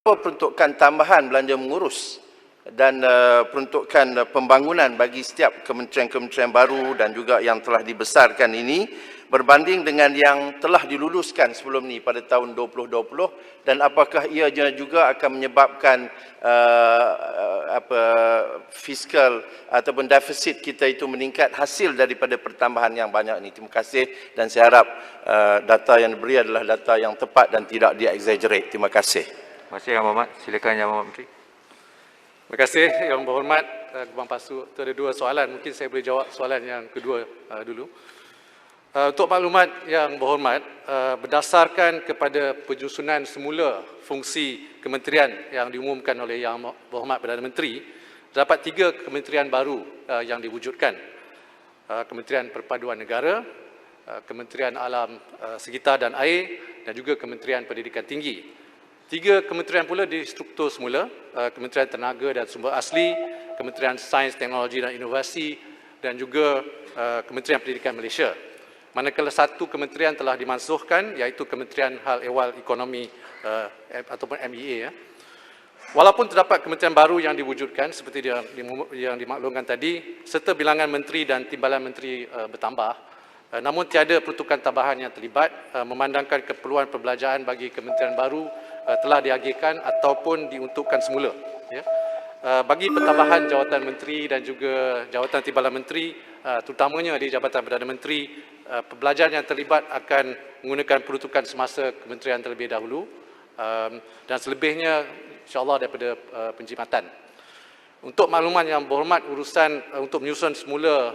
peruntukan tambahan belanja mengurus dan peruntukan pembangunan bagi setiap kementerian-kementerian baru dan juga yang telah dibesarkan ini berbanding dengan yang telah diluluskan sebelum ini pada tahun 2020, dan apakah ia juga akan menyebabkan fiskal ataupun defisit kita itu meningkat hasil daripada pertambahan yang banyak ini. Terima kasih, dan saya harap data yang diberi adalah data yang tepat dan tidak di-exaggerate. Terima kasih. Terima kasih Yang Berhormat. Silakan Yang Berhormat Menteri. Terima kasih Yang Berhormat Gebang Pasu. Itu ada dua soalan. Mungkin saya boleh jawab soalan yang kedua dulu. Untuk maklumat Yang Berhormat, berdasarkan kepada penyusunan semula fungsi kementerian yang diumumkan oleh Yang Berhormat Perdana Menteri, terdapat 3 kementerian baru yang diwujudkan. Kementerian Perpaduan Negara, Kementerian Alam Sekitar dan Air, dan juga Kementerian Pendidikan Tinggi. 3 kementerian pula di struktur semula, Kementerian Tenaga dan Sumber Asli, Kementerian Sains, Teknologi dan Inovasi, dan juga Kementerian Pendidikan Malaysia. Manakala satu kementerian telah dimansuhkan, iaitu Kementerian Hal Ehwal Ekonomi ataupun MEA. Walaupun terdapat kementerian baru yang diwujudkan seperti yang dimaklumkan tadi, serta bilangan menteri dan timbalan menteri bertambah, namun tiada peruntukan tambahan yang terlibat, memandangkan keperluan perbelanjaan bagi kementerian baru telah diagihkan ataupun diuntukkan semula. Ya. Bagi pertambahan jawatan menteri dan juga jawatan timbalan menteri, terutamanya di Jabatan Perdana Menteri, perbelanjaan yang terlibat akan menggunakan peruntukan semasa kementerian terlebih dahulu, dan selebihnya insya-Allah daripada penjimatan. Untuk makluman Yang Berhormat, urusan untuk menyusun semula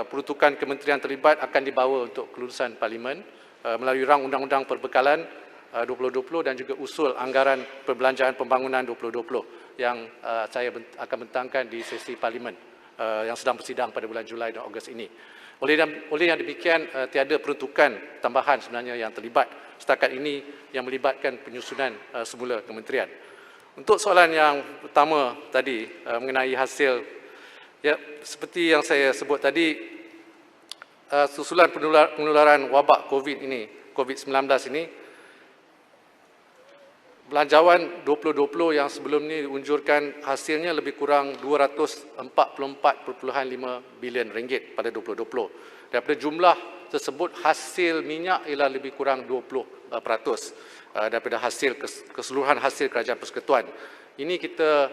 peruntukan kementerian terlibat akan dibawa untuk kelulusan Parlimen melalui rang Undang-Undang Perbekalan 2020 dan juga usul anggaran perbelanjaan pembangunan 2020 yang saya akan bentangkan di sesi Parlimen yang sedang bersidang pada bulan Julai dan Ogos ini. Oleh yang demikian, tiada peruntukan tambahan sebenarnya yang terlibat setakat ini yang melibatkan penyusunan semula kementerian. Untuk soalan yang pertama tadi mengenai hasil, ya, seperti yang saya sebut tadi, susulan penularan wabak COVID-19 ini, belanjawan 2020 yang sebelum ini diunjurkan hasilnya lebih kurang 244.5 bilion ringgit pada 2020. Daripada jumlah tersebut, hasil minyak ialah lebih kurang 20% daripada hasil keseluruhan hasil kerajaan persekutuan. Ini kita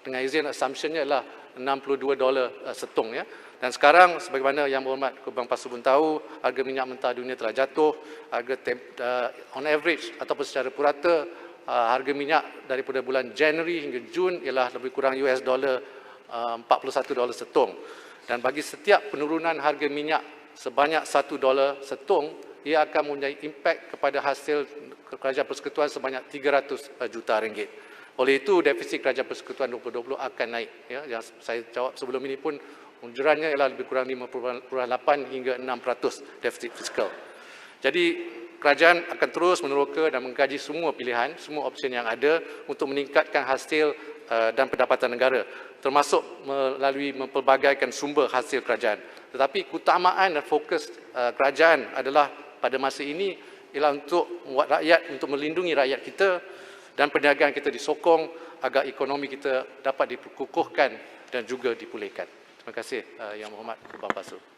dengan izin assumptionnya ialah $62 setung, ya. Dan sekarang sebagaimana Yang Berhormat Gebang Pasu pun tahu, harga minyak mentah dunia telah jatuh. Harga on average ataupun secara purata, harga minyak daripada bulan Januari hingga Jun ialah lebih kurang $41 setung. Dan bagi setiap penurunan harga minyak sebanyak $1 setung, ia akan mempunyai impak kepada hasil kerajaan persekutuan sebanyak 300 juta ringgit. Oleh itu, defisit kerajaan persekutuan 2020 akan naik. Ya, yang saya jawab sebelum ini pun, unjurannya ialah lebih kurang 5.8 hingga 6% defisit fiskal. Jadi, kerajaan akan terus meneroka dan mengkaji semua pilihan, semua opsi yang ada untuk meningkatkan hasil dan pendapatan negara, termasuk melalui mempelbagaikan sumber hasil kerajaan. Tetapi keutamaan dan fokus kerajaan adalah pada masa ini ialah untuk membuat rakyat, untuk melindungi rakyat kita, dan perniagaan kita disokong agar ekonomi kita dapat dikukuhkan dan juga dipulihkan. Terima kasih Yang Berhormat Gebang Pasu.